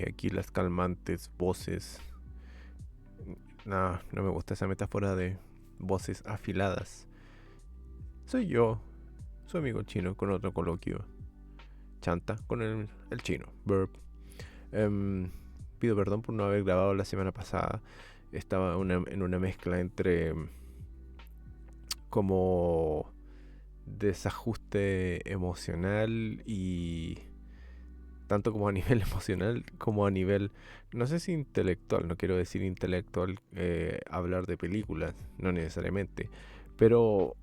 aquí las calmantes voces. No, no me gusta esa metáfora de voces afiladas. Soy yo, su amigo chino con otro coloquio. Chanta con el chino. Burp. Em, Pido perdón por no haber grabado la semana pasada. Estaba en una mezcla entre como desajuste emocional y tanto como a nivel emocional como a nivel, no sé si intelectual, no quiero decir intelectual, hablar de películas, no necesariamente, pero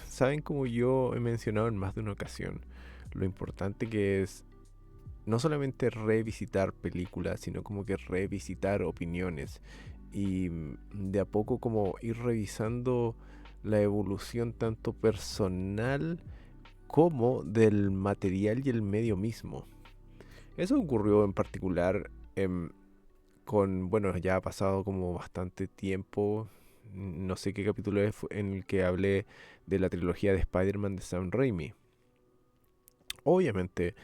saben, como yo he mencionado en más de una ocasión, lo importante que es no solamente revisitar películas, sino como que revisitar opiniones y de a poco como ir revisando la evolución tanto personal como del material y el medio mismo. Eso ocurrió en particular bueno, ya ha pasado como bastante tiempo, no sé qué capítulo es en el que hablé de la trilogía de Spider-Man de Sam Raimi. Obviamente,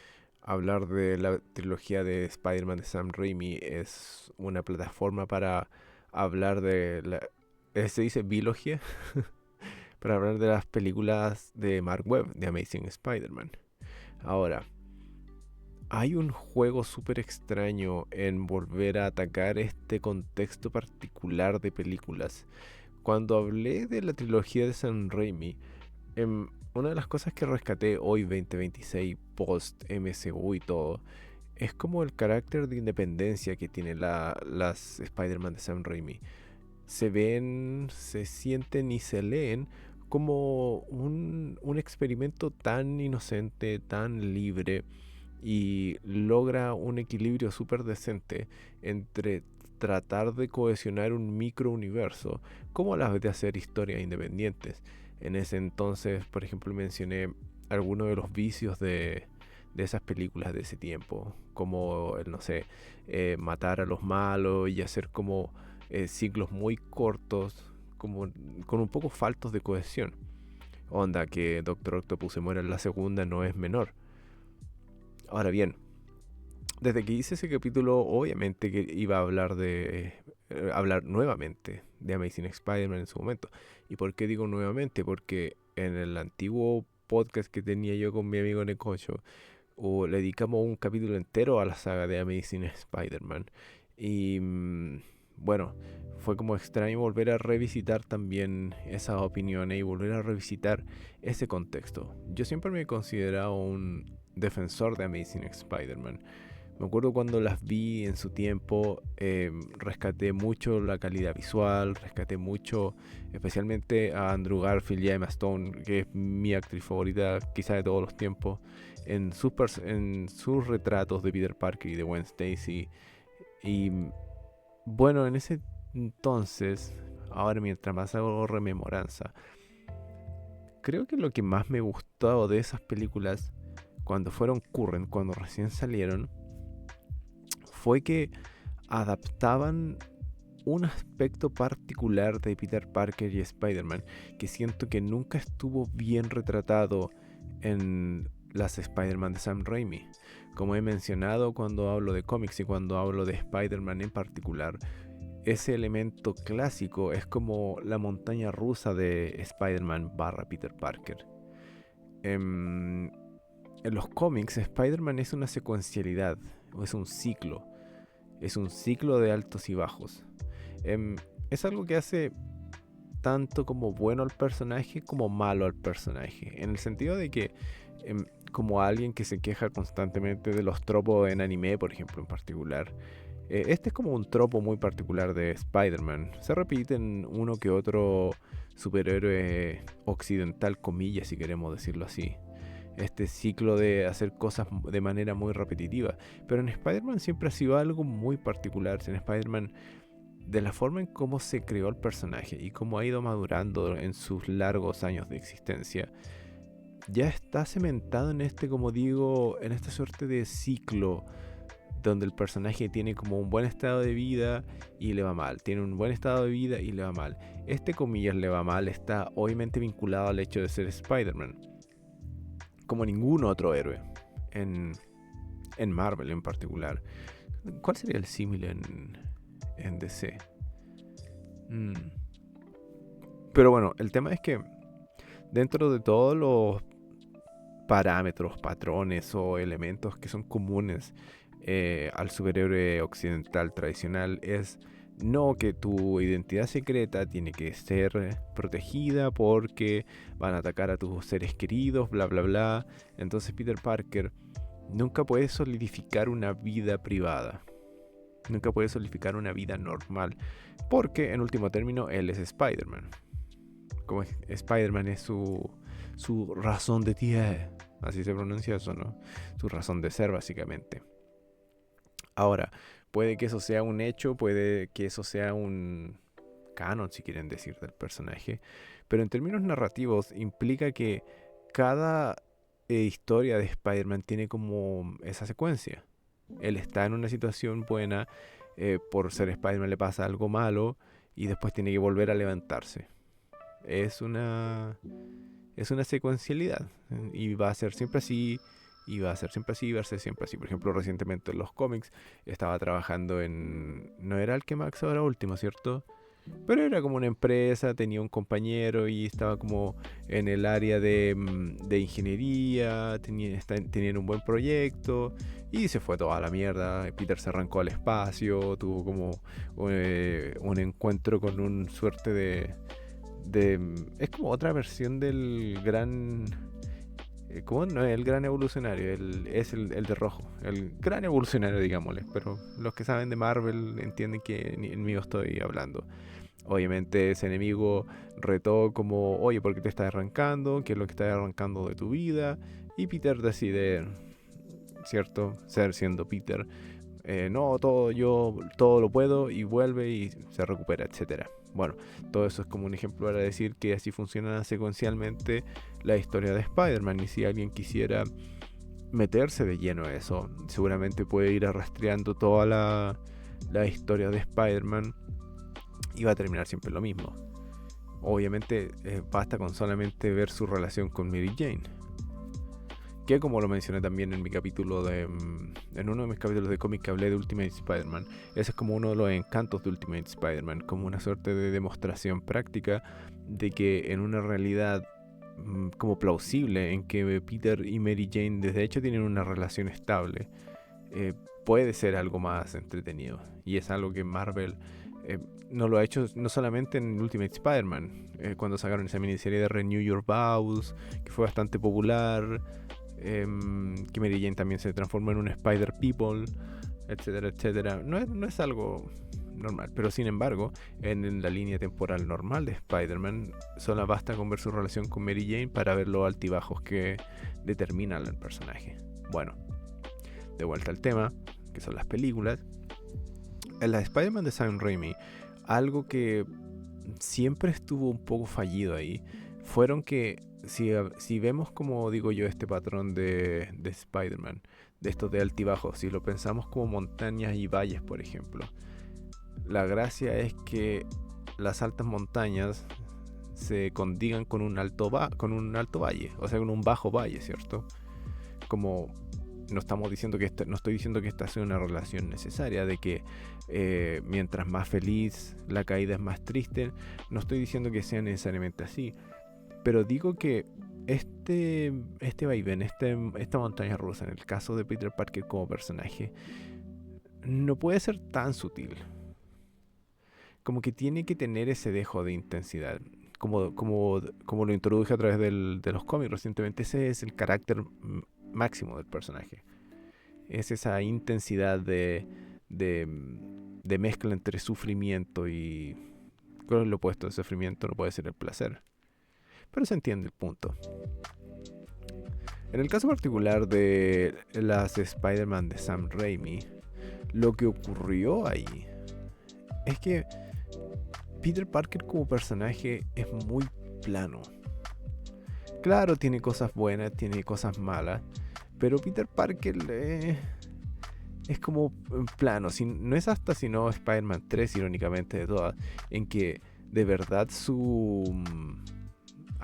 hablar de la trilogía de Spider-Man de Sam Raimi es una plataforma para hablar de se dice biología, para hablar de las películas de Mark Webb, de Amazing Spider-Man. Ahora, hay un juego súper extraño en volver a atacar este contexto particular de películas. Cuando hablé de la trilogía de Sam Raimi, una de las cosas que rescaté hoy 2026 post MCU y todo, es como el carácter de independencia que tienen las Spider-Man de Sam Raimi. Se ven, se sienten y se leen como un experimento tan inocente, tan libre, y logra un equilibrio súper decente entre tratar de cohesionar un microuniverso como a la vez de hacer historias independientes. En ese entonces, por ejemplo, mencioné algunos de los vicios de esas películas de ese tiempo, como el, no sé, matar a los malos y hacer como ciclos muy cortos, como con un poco faltos de cohesión. Onda que Doctor Octopus se muera en la segunda no es menor. Ahora bien, desde que hice ese capítulo, obviamente que iba a hablar nuevamente de Amazing Spider-Man en su momento. ¿Y por qué digo nuevamente? Porque en el antiguo podcast que tenía yo con mi amigo Necocho, le dedicamos un capítulo entero a la saga de Amazing Spider-Man. Y bueno, fue como extraño volver a revisitar también esas opiniones y volver a revisitar ese contexto. Yo siempre me he considerado un defensor de Amazing Spider-Man. Me acuerdo cuando las vi en su tiempo, rescaté mucho la calidad visual, rescaté mucho, especialmente a Andrew Garfield y a Emma Stone, que es mi actriz favorita quizá de todos los tiempos, en sus retratos de Peter Parker y de Gwen Stacy. Y bueno, en ese entonces, ahora mientras más hago rememoranza, creo que lo que más me gustó de esas películas, cuando fueron current, cuando recién salieron, fue que adaptaban un aspecto particular de Peter Parker y Spider-Man que siento que nunca estuvo bien retratado en las Spider-Man de Sam Raimi. Como he mencionado cuando hablo de cómics y cuando hablo de Spider-Man en particular, ese elemento clásico es como la montaña rusa de Spider-Man barra Peter Parker. En, en los cómics, Spider-Man es una secuencialidad, o es un ciclo de altos y bajos. Es algo que hace tanto como bueno al personaje como malo al personaje. En el sentido de que, como alguien que se queja constantemente de los tropos en anime, por ejemplo, en particular, este es como un tropo muy particular de Spider-Man. Se repite en uno que otro superhéroe occidental, comillas, si queremos decirlo así. Este ciclo de hacer cosas de manera muy repetitiva. Pero en Spider-Man siempre ha sido algo muy particular. En Spider-Man, de la forma en cómo se creó el personaje y cómo ha ido madurando en sus largos años de existencia, ya está cementado en este, como digo, en esta suerte de ciclo donde el personaje tiene como un buen estado de vida y le va mal, tiene un buen estado de vida y le va mal. Este, comillas, le va mal está obviamente vinculado al hecho de ser Spider-Man, como ningún otro héroe en, en Marvel en particular. ¿Cuál sería el símil en DC? Pero bueno, el tema es que dentro de todos los parámetros, patrones o elementos que son comunes al superhéroe occidental tradicional es no que tu identidad secreta tiene que ser protegida porque van a atacar a tus seres queridos, bla bla bla. Entonces Peter Parker nunca puede solidificar una vida privada. Nunca puede solidificar una vida normal. Porque en último término él es Spider-Man. Como Spider-Man es su razón de ser. Así se pronuncia eso, ¿no? Su razón de ser, básicamente. Ahora, puede que eso sea un hecho, puede que eso sea un canon, si quieren decir, del personaje. Pero en términos narrativos implica que cada historia de Spider-Man tiene como esa secuencia. Él está en una situación buena, por ser Spider-Man le pasa algo malo y después tiene que volver a levantarse. Es una secuencialidad y va a ser siempre así. Y va a ser siempre así, va a ser siempre así. Por ejemplo, recientemente en los cómics estaba trabajando en... No era el que Max ahora último, ¿cierto? Pero era como una empresa, tenía un compañero y estaba como en el área de ingeniería, tenían un buen proyecto y se fue toda la mierda. Peter se arrancó al espacio, tuvo como un encuentro con un suerte es como otra versión del gran... ¿Cómo? No es el gran evolucionario, es el de rojo. El gran evolucionario, digámosle. Pero los que saben de Marvel entienden que enemigo estoy hablando. Obviamente ese enemigo retó como, oye, ¿por qué te estás arrancando? ¿Qué es lo que estás arrancando de tu vida? Y Peter decide, ¿cierto? Ser siendo Peter. No, yo todo lo puedo y vuelve y se recupera, etcétera. Bueno, todo eso es como un ejemplo para decir que así funciona secuencialmente la historia de Spider-Man. Y si alguien quisiera meterse de lleno a eso, seguramente puede ir rastreando toda la historia de Spider-Man y va a terminar siempre lo mismo. Obviamente basta con solamente ver su relación con Mary Jane, que como lo mencioné también en mi capítulo en uno de mis capítulos de cómic que hablé de Ultimate Spider-Man, ese es como uno de los encantos de Ultimate Spider-Man, como una suerte de demostración práctica de que en una realidad como plausible en que Peter y Mary Jane desde hecho tienen una relación estable, puede ser algo más entretenido, y es algo que Marvel no lo ha hecho no solamente en Ultimate Spider-Man, cuando sacaron esa miniserie de Renew Your Vows, que fue bastante popular, que Mary Jane también se transformó en un Spider People, etcétera, etcétera. No es algo normal, pero sin embargo, en la línea temporal normal de Spider-Man, solo basta con ver su relación con Mary Jane para ver los altibajos que determinan al personaje. Bueno, de vuelta al tema, que son las películas. En la Spider-Man de Sam Raimi, algo que siempre estuvo un poco fallido ahí, fueron que si vemos, como digo yo, este patrón de Spider-Man, de estos de altibajos, si lo pensamos como montañas y valles, por ejemplo, la gracia es que las altas montañas se condigan con un alto valle, o sea, con un bajo valle, ¿cierto? Como no estamos diciendo que no estoy diciendo que esta sea una relación necesaria, de que mientras más feliz la caída es más triste, no estoy diciendo que sea necesariamente así, pero digo que este vaivén, esta montaña rusa, en el caso de Peter Parker como personaje, no puede ser tan sutil. Como que tiene que tener ese dejo de intensidad. Como lo introduje a través de los cómics recientemente, ese es el carácter máximo del personaje. Es esa intensidad de mezcla entre sufrimiento y... ¿Cuál es lo opuesto de sufrimiento? No puede ser el placer. Pero se entiende el punto. En el caso particular de las Spider-Man de Sam Raimi, lo que ocurrió ahí es que Peter Parker como personaje es muy plano. Claro, tiene cosas buenas, tiene cosas malas, pero Peter Parker es como plano. No es hasta sino Spider-Man 3, irónicamente de todas, en que de verdad su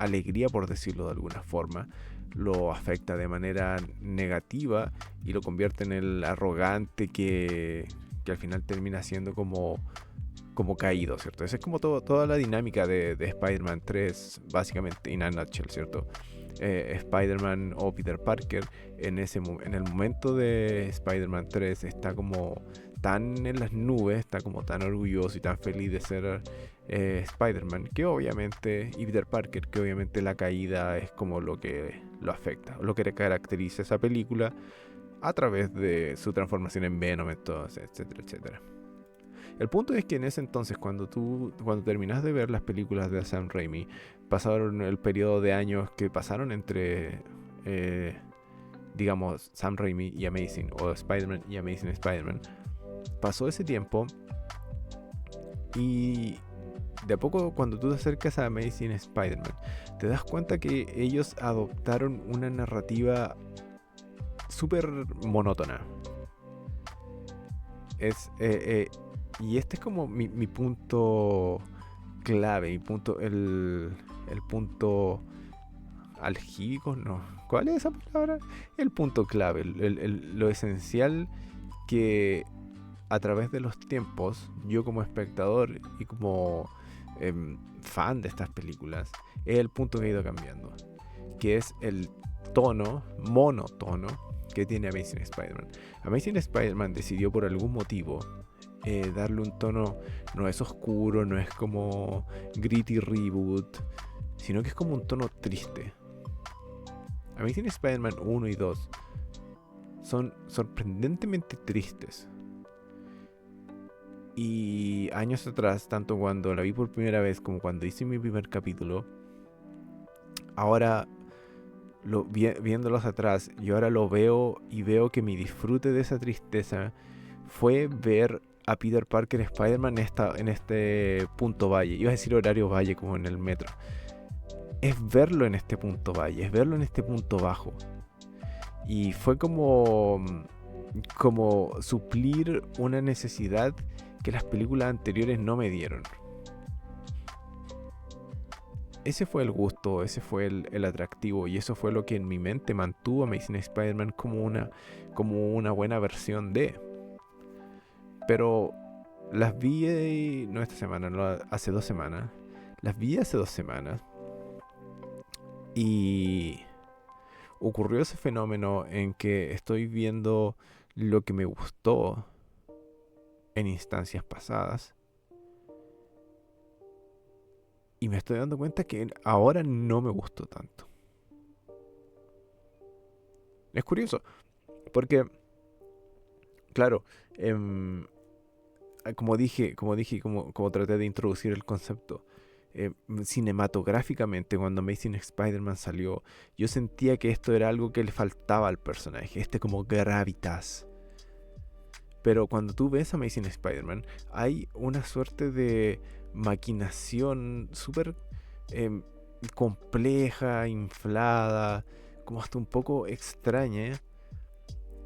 alegría, por decirlo de alguna forma, lo afecta de manera negativa y lo convierte en el arrogante que al final termina siendo como caído, ¿cierto? Esa es como toda la dinámica de Spider-Man 3, básicamente, in a nutshell, ¿cierto? Spider-Man o Peter Parker en el momento de Spider-Man 3 está como tan en las nubes, está como tan orgulloso y tan feliz de ser Spider-Man, que obviamente, y Peter Parker, que obviamente la caída es como lo que lo afecta, lo que caracteriza esa película a través de su transformación en Venom, entonces, etcétera, etcétera. El punto es que en ese entonces, cuando terminas de ver las películas de Sam Raimi, pasaron el periodo de años que pasaron entre, digamos, Sam Raimi y Amazing, o Spider-Man y Amazing Spider-Man. Pasó ese tiempo y de a poco, cuando tú te acercas a Amazing Spider-Man, te das cuenta que ellos adoptaron una narrativa súper monótona. Y este es como mi punto clave, el punto algíbico, no. ¿Cuál es esa palabra? El punto clave, lo esencial que a través de los tiempos, yo como espectador y como fan de estas películas, es el punto que ha ido cambiando, que es el tono, monotono, que tiene Amazing Spider-Man. Amazing Spider-Man decidió por algún motivo darle un tono, no es oscuro, no es como gritty reboot, sino que es como un tono triste. Amazing Spider-Man 1 y 2 son sorprendentemente tristes. Y años atrás, tanto cuando la vi por primera vez como cuando hice mi primer capítulo, ahora viéndolos atrás, yo ahora lo veo y veo que mi disfrute de esa tristeza fue ver a Peter Parker Spider-Man en este punto valle. Iba a decir horario valle como en el metro. Es verlo en este punto valle, es verlo en este punto bajo. Y fue como suplir una necesidad que las películas anteriores no me dieron. Ese fue el gusto, ese fue el atractivo, y eso fue lo que en mi mente mantuvo a Amazing Spider-Man como una buena versión de. Pero las vi, no esta semana, no, hace 2 semanas. Las vi hace 2 semanas. Y ocurrió ese fenómeno en que estoy viendo lo que me gustó en instancias pasadas. Y me estoy dando cuenta que ahora no me gustó tanto. Es curioso, porque, claro, como traté de introducir el concepto, cinematográficamente, cuando Amazing Spider-Man salió, yo sentía que esto era algo que le faltaba al personaje, como gravitas. Pero cuando tú ves Amazing Spider-Man, hay una suerte de maquinación súper compleja, inflada, como hasta un poco extraña,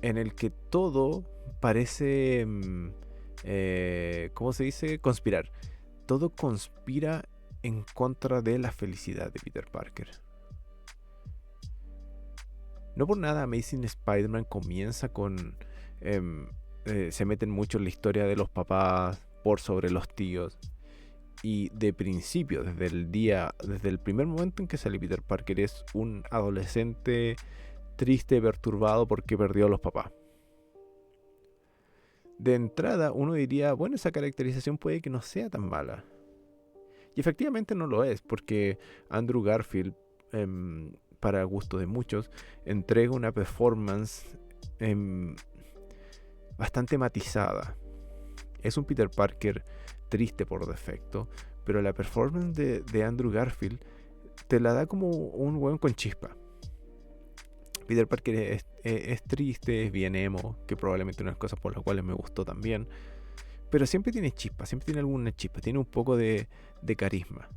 en el que todo parece, ¿cómo se dice? Conspirar. Todo conspira en contra de la felicidad de Peter Parker. No por nada Amazing Spider-Man comienza con... se meten mucho en la historia de los papás por sobre los tíos. Y de principio, desde el primer momento en que sale Peter Parker, es un adolescente triste, perturbado porque perdió a los papás. De entrada uno diría, bueno, esa caracterización puede que no sea tan mala. Y efectivamente no lo es, porque Andrew Garfield, para gusto de muchos, entrega una performance bastante matizada. Es un Peter Parker triste por defecto, pero la performance de Andrew Garfield te la da como un hueón con chispa. Peter Parker es triste, es bien emo, que probablemente una de las cosas por las cuales me gustó también, pero siempre tiene chispa, siempre tiene alguna chispa, tiene un poco de carisma.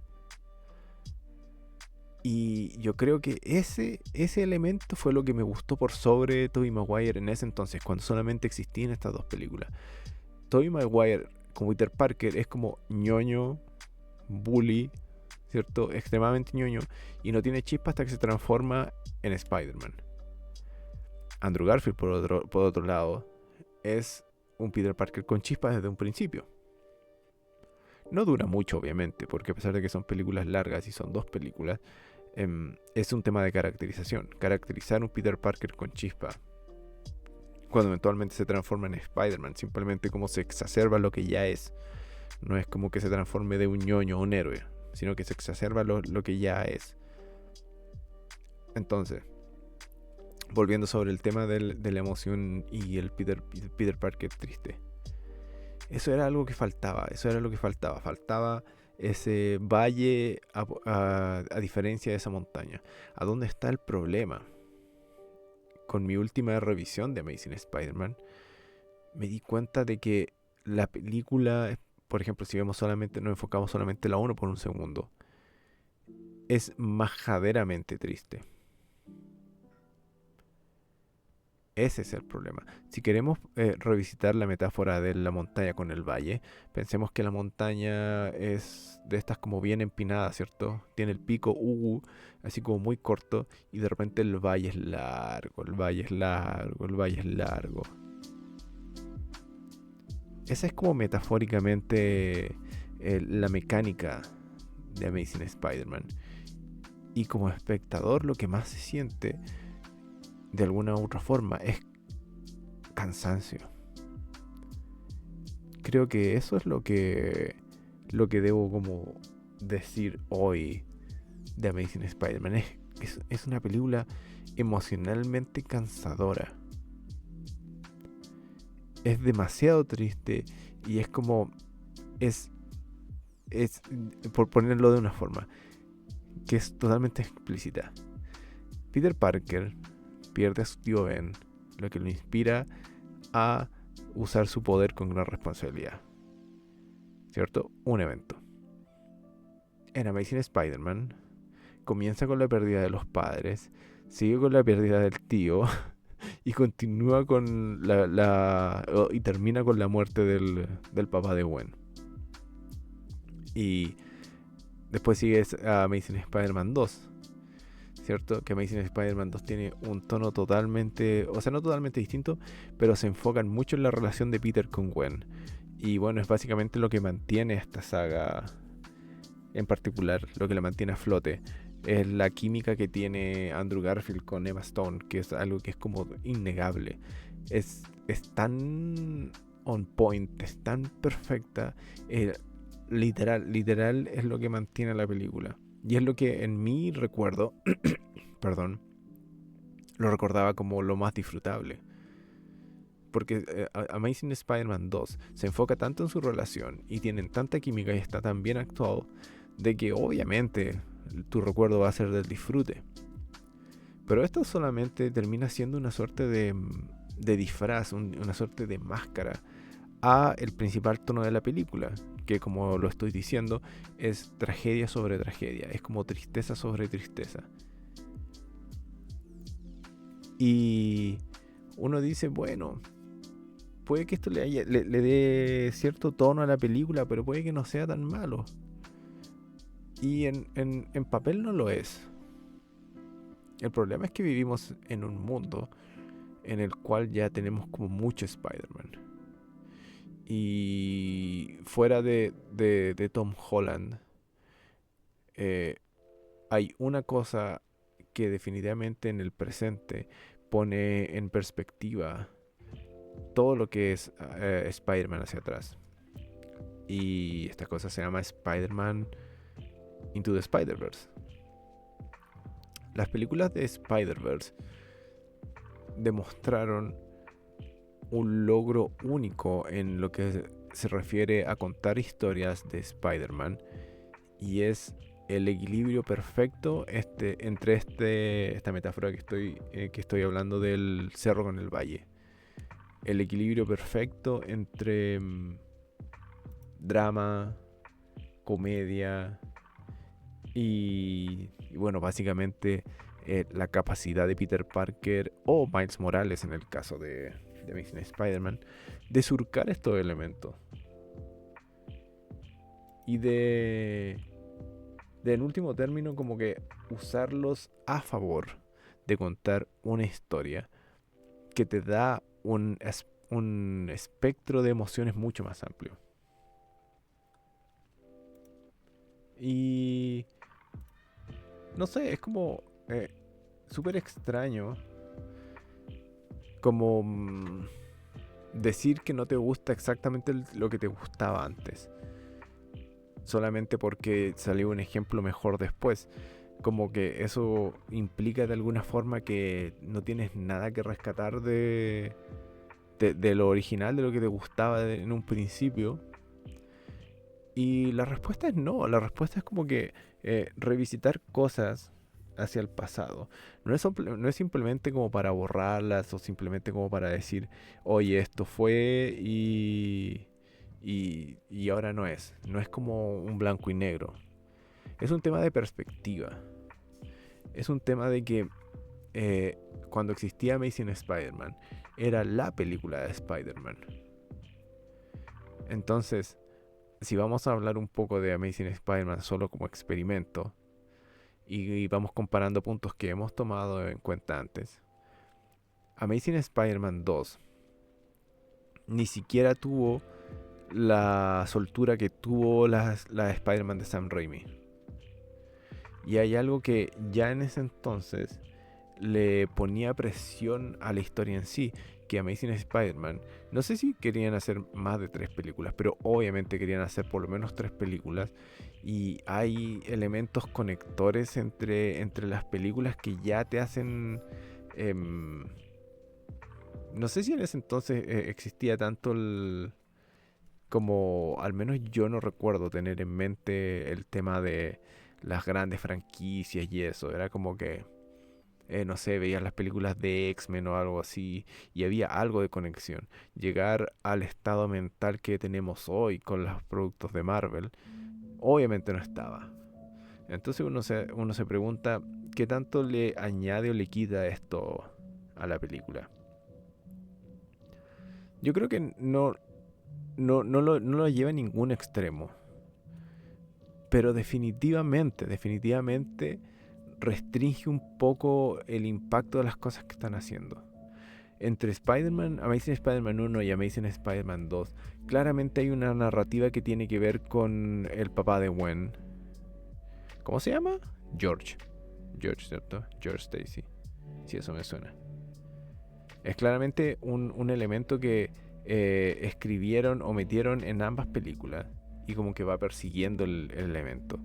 Y yo creo que ese elemento fue lo que me gustó por sobre Tobey Maguire en ese entonces, cuando solamente existían estas 2 películas. Tobey Maguire como Peter Parker es como ñoño, bully, ¿cierto? Extremadamente ñoño y no tiene chispa hasta que se transforma en Spider-Man. Andrew Garfield, por otro lado, es un Peter Parker con chispa desde un principio. No dura mucho, obviamente, porque a pesar de que son películas largas y son 2 películas, es un tema de caracterización. Caracterizar un Peter Parker con chispa cuando eventualmente se transforma en Spider-Man, simplemente como se exacerba lo que ya es. No es como que se transforme de un ñoño a un héroe, sino que se exacerba lo que ya es. Entonces, volviendo sobre el tema de la emoción y el Peter Parker triste. Eso era algo que faltaba, Faltaba ese valle a diferencia de esa montaña. ¿A dónde está el problema? Con mi última revisión de Amazing Spider-Man, me di cuenta de que la película, por ejemplo, si nos enfocamos solamente en la 1 por un segundo, es majaderamente triste. Ese es el problema. Si queremos revisitar la metáfora de la montaña con el valle, pensemos que la montaña es de estas como bien empinada, ¿cierto? Tiene el pico así como muy corto, y de repente el valle es largo, el valle es largo, el valle es largo. Esa es como metafóricamente la mecánica de Amazing Spider-Man. Y como espectador lo que más se siente de alguna u otra forma es cansancio. Creo que eso es lo que debo como decir hoy de Amazing Spider-Man. Es una película emocionalmente cansadora. Es demasiado triste y es como es por ponerlo de una forma que es totalmente explícita. Peter Parker pierde a su tío Ben, lo que lo inspira a usar su poder con gran responsabilidad. ¿Cierto? Un evento. En Amazing Spider-Man comienza con la pérdida de los padres, sigue con la pérdida del tío y continúa con y termina con la muerte del papá de Gwen. Y después sigue a Amazing Spider-Man 2, ¿cierto? Que Amazing Spider-Man 2 tiene un tono totalmente, o sea, no totalmente distinto, pero se enfocan mucho en la relación de Peter con Gwen. Y bueno, es básicamente lo que mantiene esta saga en particular, lo que la mantiene a flote. Es la química que tiene Andrew Garfield con Emma Stone, que es algo que es como innegable. Es tan on point, es tan perfecta. Literal es lo que mantiene la película. Y es lo que en mi recuerdo, perdón, lo recordaba como lo más disfrutable. Porque Amazing Spider-Man 2 se enfoca tanto en su relación y tienen tanta química y está tan bien actuado de que obviamente tu recuerdo va a ser del disfrute. Pero esto solamente termina siendo una suerte de disfraz, una suerte de máscara a el principal tono de la película, que como lo estoy diciendo es tragedia sobre tragedia, es como tristeza sobre tristeza. Y uno dice, bueno, puede que esto le dé cierto tono a la película, pero puede que no sea tan malo. Y en papel no lo es. El problema es que vivimos en un mundo en el cual ya tenemos como mucho Spider-Man. Y fuera de Tom Holland, hay una cosa que definitivamente en el presente pone en perspectiva todo lo que es Spider-Man hacia atrás. Y esta cosa se llama Spider-Man Into the Spider-Verse. Las películas de Spider-Verse demostraron un logro único en lo que se refiere a contar historias de Spider-Man, y es el equilibrio perfecto entre esta metáfora que estoy hablando del cerro con el valle. El equilibrio perfecto entre drama, comedia y bueno, básicamente la capacidad de Peter Parker o Miles Morales en el caso de Amazing Spider-Man de surcar estos elementos y de en último término, como que usarlos a favor de contar una historia que te da un espectro de emociones mucho más amplio. Y no sé, es como súper extraño como decir que no te gusta exactamente lo que te gustaba antes, solamente porque salió un ejemplo mejor después. Como que eso implica de alguna forma que no tienes nada que rescatar de lo original, de lo que te gustaba en un principio. Y la respuesta es no, la respuesta es como que revisitar cosas hacia el pasado. No es simplemente como para borrarlas o simplemente como para decir, oye, esto fue y ahora no es. No es como un blanco y negro. Es un tema de perspectiva. Es un tema de que eh, cuando existía Amazing Spider-Man, era la película de Spider-Man. Entonces, si vamos a hablar un poco de Amazing Spider-Man solo como experimento y vamos comparando puntos que hemos tomado en cuenta antes, Amazing Spider-Man 2 ni siquiera tuvo la soltura que tuvo la de Spider-Man de Sam Raimi. Y hay algo que ya en ese entonces le ponía presión a la historia en sí, que Amazing Spider-Man, no sé si querían hacer más de 3 películas, pero obviamente querían hacer por lo menos 3 películas, y hay elementos conectores entre las películas que ya te hacen... no sé si en ese entonces existía tanto como al menos yo no recuerdo tener en mente el tema de las grandes franquicias y eso. Era como que no sé, veías las películas de X-Men o algo así y había algo de conexión. Llegar al estado mental que tenemos hoy con los productos de Marvel, obviamente no estaba. Entonces uno se pregunta qué tanto le añade o le quita esto a la película. Yo creo que no lo lleva a ningún extremo, pero definitivamente restringe un poco el impacto de las cosas que están haciendo. Entre Amazing Spider-Man 1 y Amazing Spider-Man 2, claramente hay una narrativa que tiene que ver con el papá de Gwen. ¿Cómo se llama? George. George, ¿cierto? George Stacy. Si eso me suena. Es claramente un elemento que escribieron o metieron en ambas películas y como que va persiguiendo el elemento.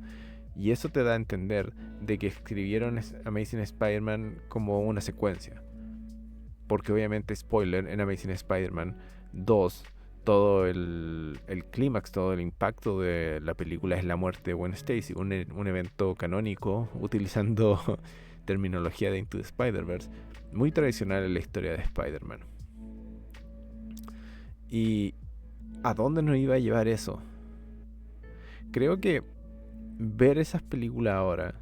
Y eso te da a entender de que escribieron Amazing Spider-Man como una secuencia. Porque obviamente, spoiler, en Amazing Spider-Man 2, todo el clímax, todo el impacto de la película es la muerte de Gwen Stacy, un evento canónico utilizando terminología de Into the Spider-Verse, muy tradicional en la historia de Spider-Man. ¿Y a dónde nos iba a llevar eso? Creo que ver esas películas ahora,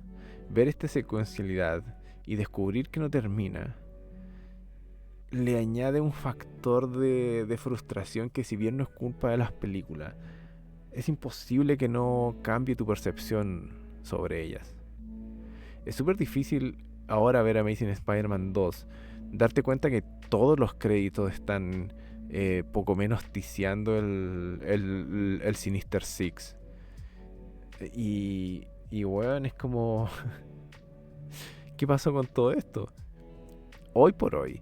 ver esta secuencialidad y descubrir que no termina, le añade un factor de frustración que, si bien no es culpa de las películas, es imposible que no cambie tu percepción sobre ellas. Es súper difícil ahora ver Amazing Spider-Man 2, darte cuenta que todos los créditos están poco menos ticiando el Sinister Six. Y weón, es como... ¿Qué pasó con todo esto? Hoy por hoy,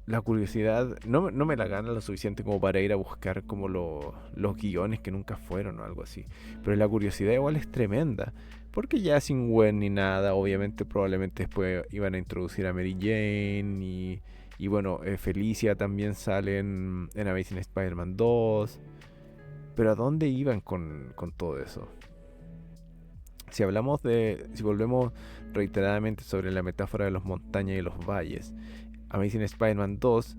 la curiosidad no me la gana lo suficiente como para ir a buscar como los guiones que nunca fueron o algo así. Pero la curiosidad igual es tremenda. Porque ya sin Gwen ni nada, obviamente probablemente después iban a introducir a Mary Jane y bueno, Felicia también sale en Amazing Spider-Man 2. Pero ¿a dónde iban con todo eso? Si volvemos reiteradamente sobre la metáfora de las montañas y los valles, Amazing Spider-Man 2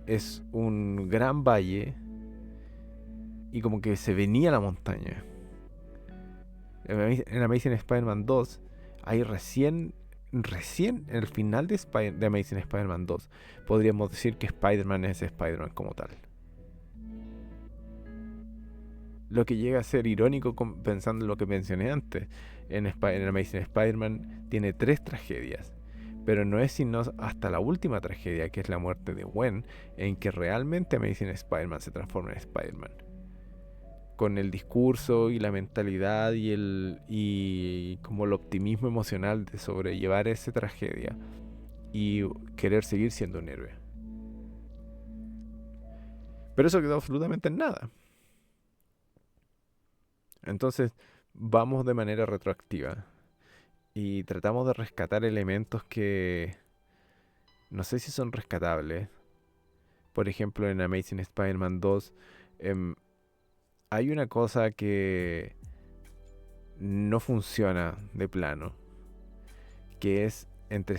es un gran valle y como que se venía la montaña. En Amazing Spider-Man 2 hay recién en el final de Amazing Spider-Man 2 podríamos decir que Spider-Man es Spider-Man como tal. Lo que llega a ser irónico pensando en lo que mencioné antes. En Amazing Spider-Man tiene 3 tragedias. Pero no es sino hasta la última tragedia, que es la muerte de Gwen, en que realmente Amazing Spider-Man se transforma en Spider-Man. Con el discurso y la mentalidad y como el optimismo emocional de sobrellevar esa tragedia y querer seguir siendo un héroe. Pero eso quedó absolutamente en nada. Entonces vamos de manera retroactiva y tratamos de rescatar elementos que no sé si son rescatables. Por ejemplo, en Amazing Spider-Man 2 hay una cosa que no funciona de plano, que es entre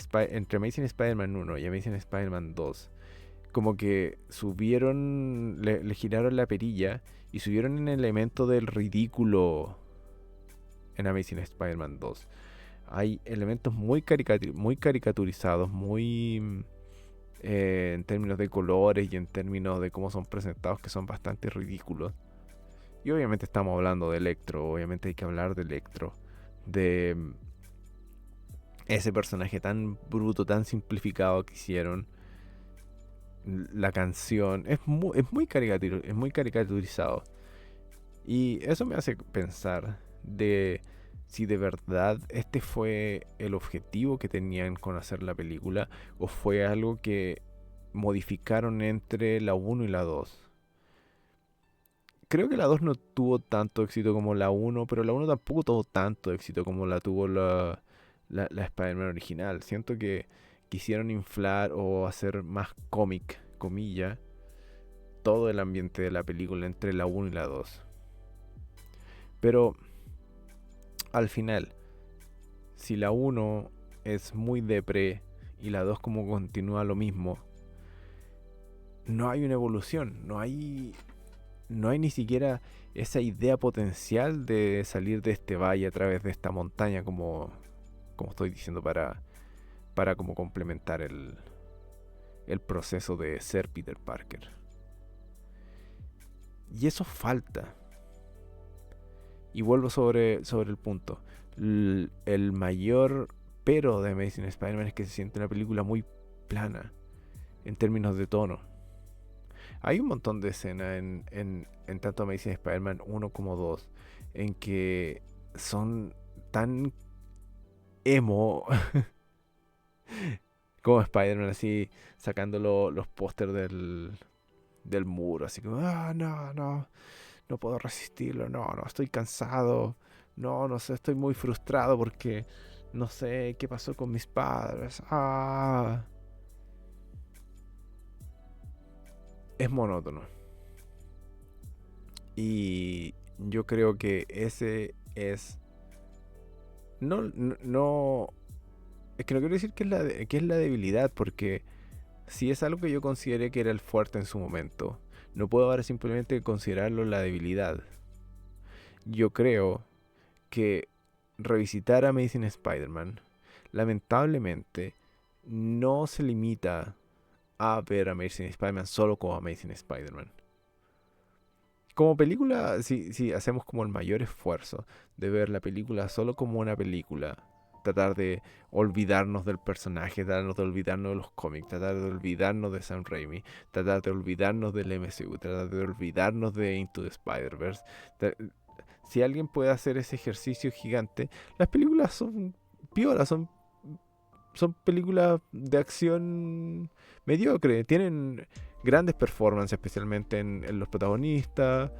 Amazing Spider-Man 1 y Amazing Spider-Man 2. Como que subieron, le giraron la perilla y subieron un elemento del ridículo en Amazing Spider-Man 2. Hay elementos muy caricaturizados, muy en términos de colores y en términos de cómo son presentados, que son bastante ridículos. Y obviamente estamos hablando de Electro, obviamente hay que hablar de Electro, de ese personaje tan bruto, tan simplificado que hicieron. La canción es muy caricaturizado. Y eso me hace pensar de si de verdad este fue el objetivo que tenían con hacer la película o fue algo que modificaron entre la uno y la 2. Creo que la 2 no tuvo tanto éxito como la uno, pero la uno tampoco tuvo tanto éxito como la tuvo la Spider-Man original. Siento que quisieron inflar o hacer más cómic, comilla, todo el ambiente de la película entre la uno y la 2. Pero al final, si la uno es muy depre y la 2 como continúa lo mismo, no hay una evolución, no hay ni siquiera esa idea potencial de salir de este valle a través de esta montaña como estoy diciendo para como complementar el proceso de ser Peter Parker. Y eso falta. Y vuelvo sobre el punto. El mayor pero de Amazing Spider-Man es que se siente una película muy plana en términos de tono. Hay un montón de escenas en tanto Amazing Spider-Man 1 como 2 en que son tan emo como Spider-Man, así sacando los pósters del muro, así como, no puedo resistirlo, no, estoy cansado, no sé, estoy muy frustrado porque no sé qué pasó con mis padres, es monótono. Y yo creo que ese es, no, es que no quiero decir que es la debilidad, porque si es algo que yo consideré que era el fuerte en su momento, no puedo ahora simplemente considerarlo la debilidad. Yo creo que revisitar Amazing Spider-Man, lamentablemente, no se limita a ver Amazing Spider-Man solo como Amazing Spider-Man. Como película, si hacemos como el mayor esfuerzo de ver la película solo como una película, tratar de olvidarnos del personaje, tratar de olvidarnos de los cómics, tratar de olvidarnos de Sam Raimi, tratar de olvidarnos del MCU, tratar de olvidarnos de Into the Spider-Verse. Si alguien puede hacer ese ejercicio gigante, las películas son piolas, son películas de acción mediocre. Tienen grandes performances, especialmente en los protagonistas.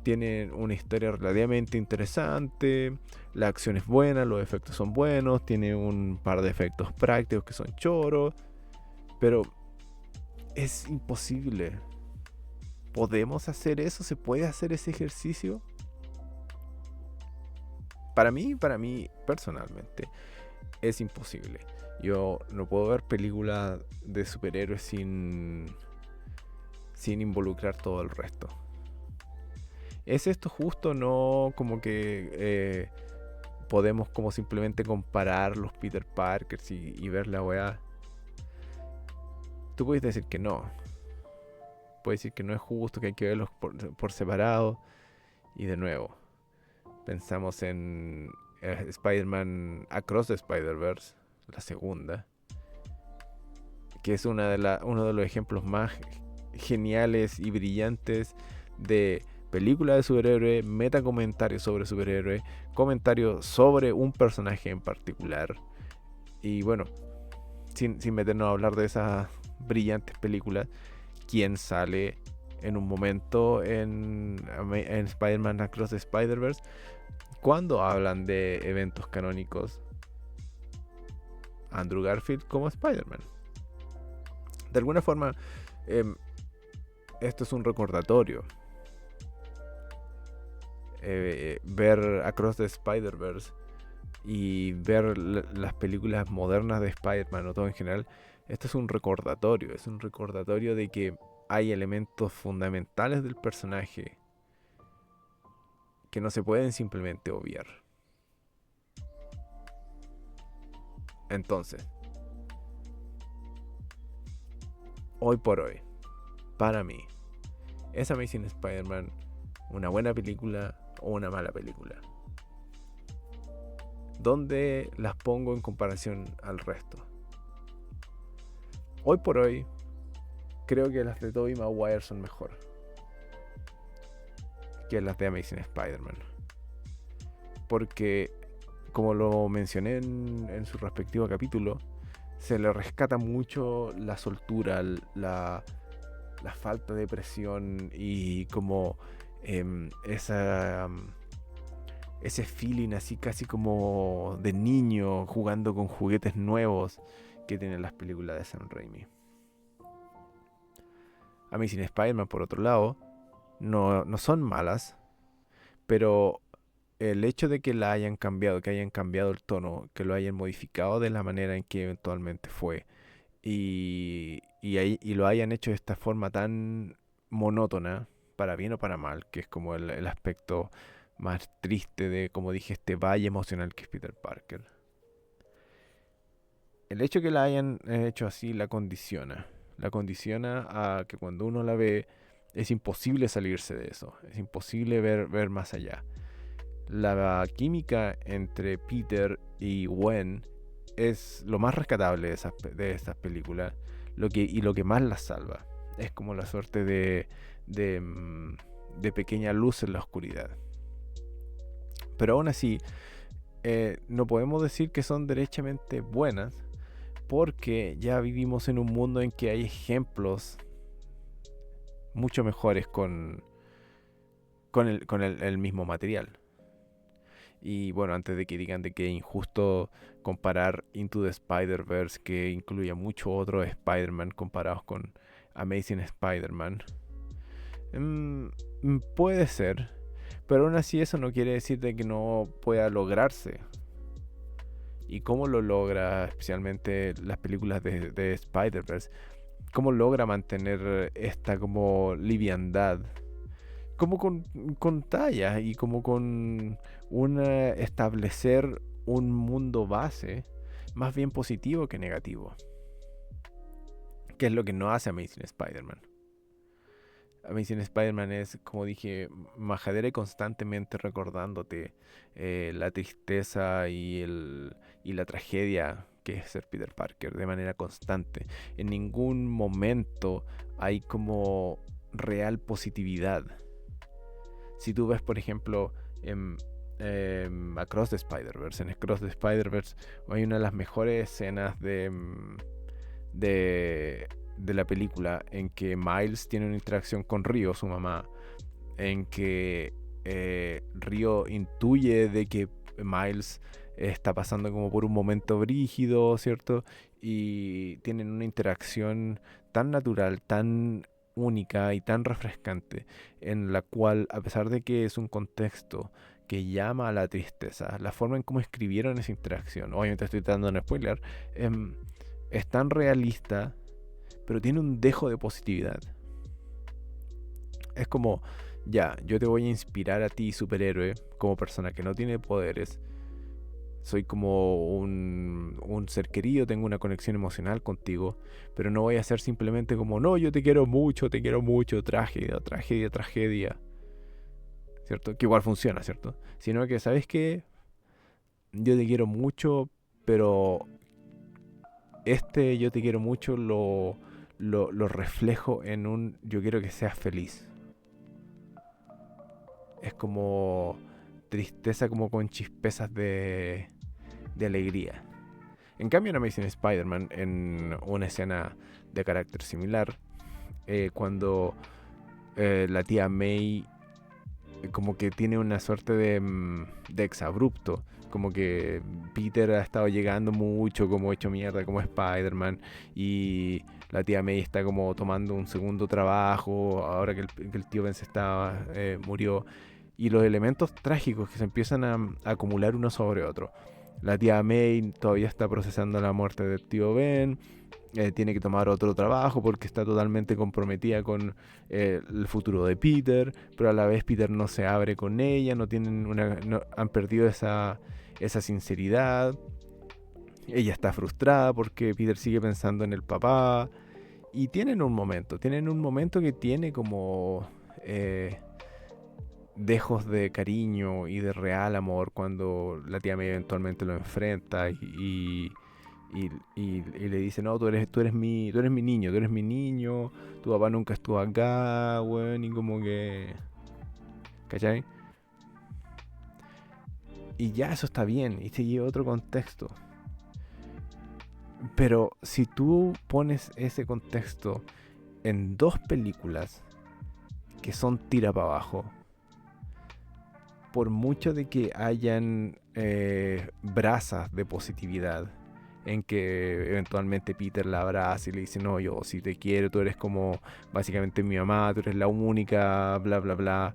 Tienen una historia relativamente interesante. La acción es buena, los efectos son buenos. Tiene un par de efectos prácticos que son choros. Pero es imposible. ¿Podemos hacer eso? ¿Se puede hacer ese ejercicio? Para mí personalmente, es imposible. Yo no puedo ver películas de superhéroes sin involucrar todo el resto. ¿Es esto justo? No, como que podemos como simplemente comparar los Peter Parkers y ver la weá. Tú puedes decir que no. Puedes decir que no es justo, que hay que verlos por separado. Y de nuevo, pensamos en Spider-Man Across the Spider-Verse, la segunda, que es uno de los ejemplos más geniales y brillantes de película de superhéroe, metacomentario sobre superhéroe, comentario sobre un personaje en particular. Y bueno, sin meternos a hablar de esas brillantes películas, ¿quién sale en un momento en Spider-Man Across the Spider-Verse? Cuando hablan de eventos canónicos, Andrew Garfield como Spider-Man. De alguna forma, esto es un recordatorio. Ver Across the Spider-Verse y ver las películas modernas de Spider-Man o todo en general, esto es un recordatorio de que hay elementos fundamentales del personaje que no se pueden simplemente obviar. Entonces, hoy por hoy, para mí, ¿es Amazing Spider-Man una buena película o una mala película? ¿Dónde las pongo en comparación al resto? Hoy por hoy, creo que las de Tobey Maguire son mejor que las de Amazing Spider-Man. Porque, como lo mencioné en su respectivo capítulo, se le rescata mucho la soltura, la falta de presión y como ese feeling así casi como de niño jugando con juguetes nuevos que tienen las películas de Sam Raimi. Amazing Spider-Man, por otro lado, no son malas, pero el hecho de que la hayan cambiado, que hayan cambiado el tono, que lo hayan modificado de la manera en que eventualmente fue, y lo hayan hecho de esta forma tan monótona, para bien o para mal, que es como el aspecto más triste de, como dije, este valle emocional que es Peter Parker. El hecho que la hayan hecho así la condiciona. La condiciona a que cuando uno la ve es imposible salirse de eso. Es imposible ver más allá. La química entre Peter y Gwen es lo más rescatable de estas películas. Lo que más las salva. Es como la suerte de pequeña luz en la oscuridad. Pero aún así, no podemos decir que son derechamente buenas, porque ya vivimos en un mundo en que hay ejemplos mucho mejores con el mismo material. Y bueno, antes de que digan de que es injusto comparar Into the Spider-Verse, que incluye mucho otro Spider-Man comparados con Amazing Spider-Man, puede ser, pero aún así eso no quiere decir de que no pueda lograrse. Y cómo lo logra, especialmente las películas de Spider-Verse, cómo logra mantener esta como liviandad, como con talla y como con establecer un mundo base más bien positivo que negativo, que es lo que no hace Amazing Spider-Man. Amazing Spider-Man es, como dije, majadera y constantemente recordándote la tristeza y la tragedia que es ser Peter Parker de manera constante. En ningún momento hay como real positividad. Si tú ves, por ejemplo, Across the Spider-Verse, en Across the Spider-Verse hay una de las mejores escenas de la película en que Miles tiene una interacción con Río, su mamá, en que Río intuye de que Miles está pasando como por un momento brígido, ¿cierto? Y tienen una interacción tan natural, tan única y tan refrescante, en la cual, a pesar de que es un contexto que llama a la tristeza, la forma en cómo escribieron esa interacción, obviamente estoy dando un spoiler, es tan realista, pero tiene un dejo de positividad. Es como, ya, yo te voy a inspirar a ti, superhéroe, como persona que no tiene poderes. Soy como un ser querido, tengo una conexión emocional contigo, pero no voy a ser simplemente como, no, yo te quiero mucho, tragedia, tragedia, tragedia. ¿cierto? Que igual funciona, ¿cierto? Sino que, ¿sabes qué? Yo te quiero mucho, pero este yo te quiero mucho lo reflejo en un yo quiero que seas feliz. Es como tristeza como con chispezas de alegría. En cambio en Amazing Spider-Man, en una escena de carácter similar, cuando la tía May como que tiene una suerte de exabrupto, como que Peter ha estado llegando mucho como hecho mierda como Spider-Man y la tía May está como tomando un segundo trabajo ahora que el tío Ben se está, murió, y los elementos trágicos que se empiezan a acumular uno sobre otro. La tía May todavía está procesando la muerte del tío Ben, tiene que tomar otro trabajo porque está totalmente comprometida con el futuro de Peter, pero a la vez Peter no se abre con ella, no, han perdido esa sinceridad. Ella está frustrada porque Peter sigue pensando en el papá. Y tienen un momento que tiene como dejos de cariño y de real amor cuando la tía May eventualmente lo enfrenta y le dice, no, tú eres mi niño, tú eres mi niño, tu papá nunca estuvo acá, weón, y como que... ¿Cachai? Y ya eso está bien, y sigue otro contexto. Pero si tú pones ese contexto en dos películas que son tira para abajo, por mucho de que hayan brasas de positividad, en que eventualmente Peter la abraza y le dice, no, yo si te quiero, tú eres como básicamente mi mamá, tú eres la única, bla, bla, bla.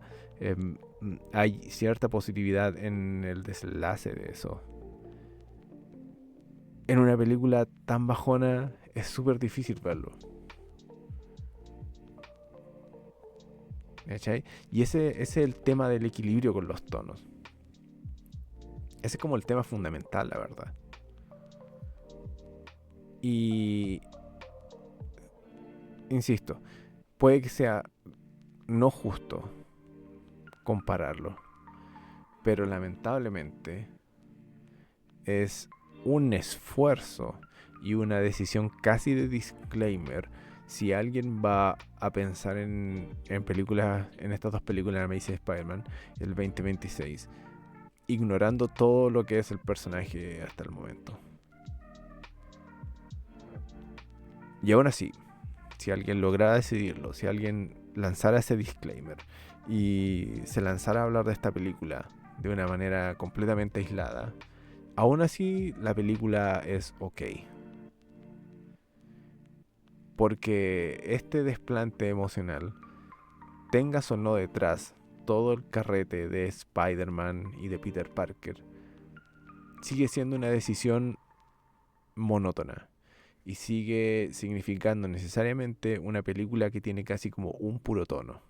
Hay cierta positividad en el desenlace de eso. En una película tan bajona es súper difícil verlo. ¿Cachai? Y ese es el tema del equilibrio con los tonos. Ese es como el tema fundamental, la verdad. Y insisto, puede que sea no justo compararlo, pero lamentablemente es un esfuerzo y una decisión casi de disclaimer si alguien va a pensar en películas, en estas dos películas de Amazing Spider-Man, el 2026, ignorando todo lo que es el personaje hasta el momento. Y aún así, si alguien lograra decidirlo, si alguien lanzara ese disclaimer y se lanzara a hablar de esta película de una manera completamente aislada, aún así la película es ok. Porque este desplante emocional, tengas o no detrás todo el carrete de Spider-Man y de Peter Parker, sigue siendo una decisión monótona y sigue significando necesariamente una película que tiene casi como un puro tono.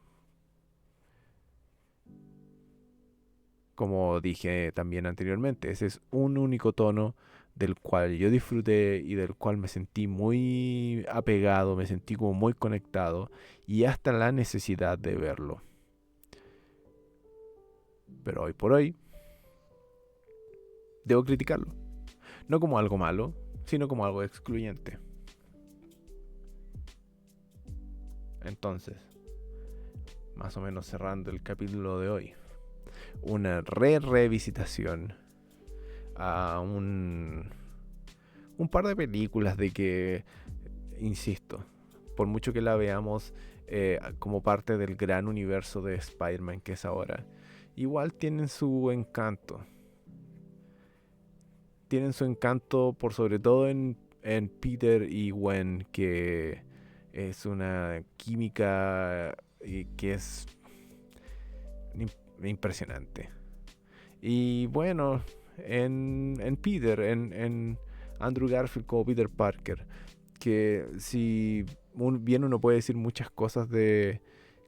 Como dije también anteriormente, ese es un único tono del cual yo disfruté y del cual me sentí muy apegado, me sentí como muy conectado y hasta la necesidad de verlo. Pero hoy por hoy debo criticarlo, no como algo malo, sino como algo excluyente. Entonces, más o menos cerrando el capítulo de hoy, una revisitación a un par de películas de que, insisto, por mucho que la veamos como parte del gran universo de Spider-Man que es ahora, igual tienen su encanto. Tienen su encanto por sobre todo en Peter y Gwen, que es una química que es impresionante. Y bueno, en Peter, en Andrew Garfield como Peter Parker, que si bien uno puede decir muchas cosas de...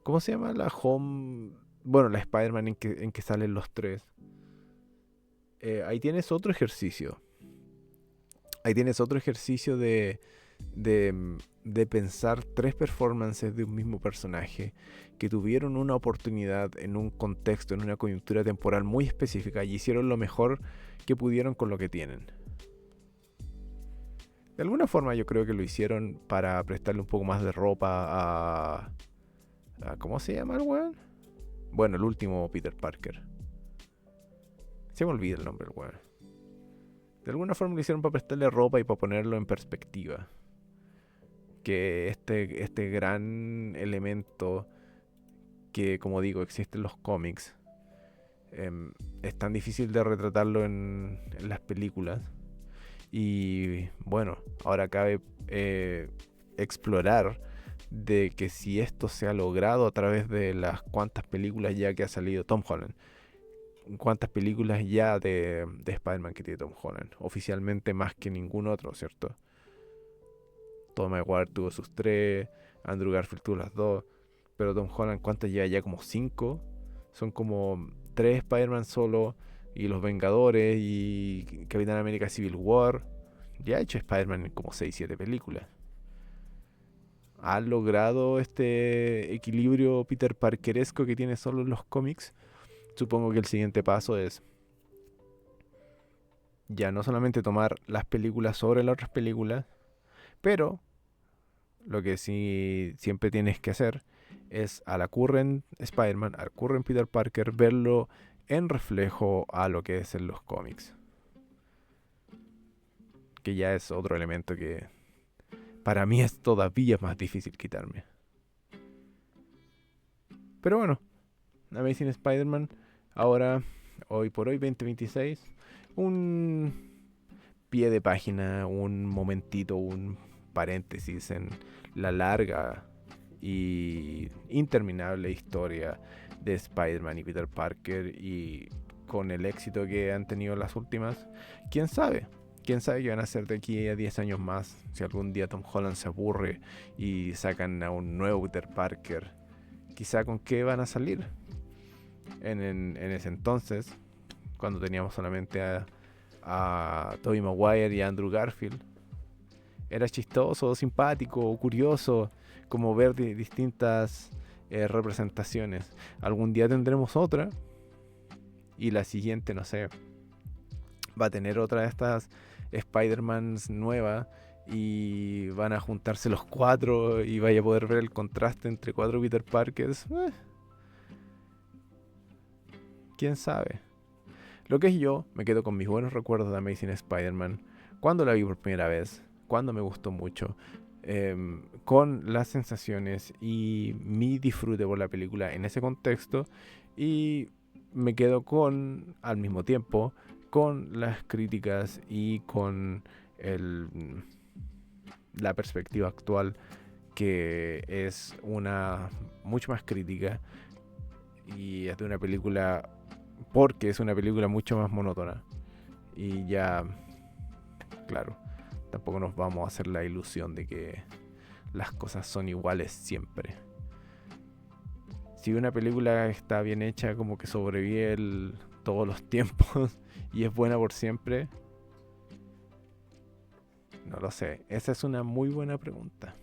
¿Cómo se llama la Home? Bueno, la Spider-Man en que salen los tres. Ahí tienes otro ejercicio. Ahí tienes otro ejercicio de de pensar tres performances de un mismo personaje que tuvieron una oportunidad en un contexto, en una coyuntura temporal muy específica y hicieron lo mejor que pudieron con lo que tienen. De alguna forma yo creo que lo hicieron para prestarle un poco más de ropa ¿cómo se llama el weón? Bueno, el último Peter Parker. Se me olvida el nombre del weón. De alguna forma lo hicieron para prestarle ropa y para ponerlo en perspectiva. Que este gran elemento que, como digo, existe en los cómics, es tan difícil de retratarlo en las películas. Y bueno, ahora cabe explorar de que si esto se ha logrado a través de las cuantas películas ya que ha salido Tom Holland. Cuántas películas ya de Spider-Man que tiene Tom Holland. Oficialmente más que ningún otro, ¿cierto? Tom Maguire tuvo sus 3, Andrew Garfield tuvo las 2, pero Tom Holland, ¿cuántas lleva ya? Como 5. Son como 3 Spider-Man solo, y los Vengadores, y Capitán América Civil War. Ya ha hecho Spider-Man en como 6-7 películas. ¿Ha logrado este equilibrio Peter Parkeresco que tiene solo en los cómics? Supongo que el siguiente paso es ya no solamente tomar las películas sobre las otras películas, pero lo que sí siempre tienes que hacer es a la current Spider-Man, al current Peter Parker, verlo en reflejo a lo que es en los cómics. Que ya es otro elemento que para mí es todavía más difícil quitarme. Pero bueno, Amazing Spider-Man, ahora, hoy por hoy, 2026, un pie de página, un momentito, un paréntesis en la larga y interminable historia de Spider-Man y Peter Parker, y con el éxito que han tenido las últimas, quién sabe qué van a hacer de aquí a 10 años más, si algún día Tom Holland se aburre y sacan a un nuevo Peter Parker, quizá con qué van a salir. En ese entonces, cuando teníamos solamente a Tobey Maguire y a Andrew Garfield, era chistoso, simpático, curioso, como ver distintas representaciones. Algún día tendremos otra, y la siguiente, no sé, va a tener otra de estas Spider-Mans nueva, y van a juntarse los 4 y vaya a poder ver el contraste entre 4 Peter Parkers. ¿Quién sabe? Lo que es, yo me quedo con mis buenos recuerdos de Amazing Spider-Man, cuando la vi por primera vez, cuando me gustó mucho, con las sensaciones y mi disfrute por la película en ese contexto, y me quedo con, al mismo tiempo, con las críticas y con la perspectiva actual, que es una mucho más crítica, y es de una película, porque es una película mucho más monótona. Y ya, claro, tampoco nos vamos a hacer la ilusión de que las cosas son iguales siempre. Si una película está bien hecha, como que sobrevive todos los tiempos y es buena por siempre, no lo sé. Esa es una muy buena pregunta.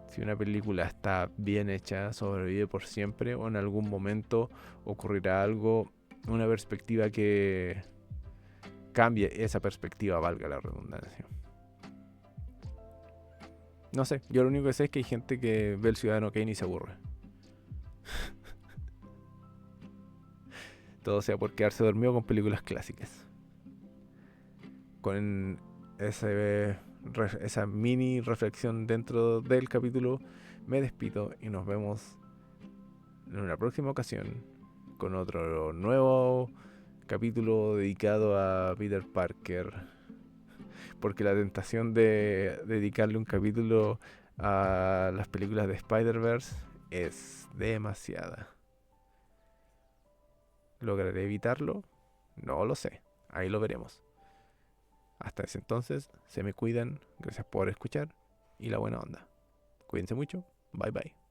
Si una película está bien hecha, sobrevive por siempre, o en algún momento ocurrirá algo, una perspectiva que cambie esa perspectiva, valga la redundancia. No sé, yo lo único que sé es que hay gente que ve El Ciudadano Kane y se aburre. Todo sea por quedarse dormido con películas clásicas. Con esa mini reflexión dentro del capítulo, me despido y nos vemos en una próxima ocasión con otro nuevo capítulo dedicado a Peter Parker, porque la tentación de dedicarle un capítulo a las películas de Spider-Verse es demasiada. ¿Lograré evitarlo? No lo sé, ahí lo veremos. Hasta ese entonces, se me cuidan, gracias por escuchar y la buena onda. Cuídense mucho, bye bye.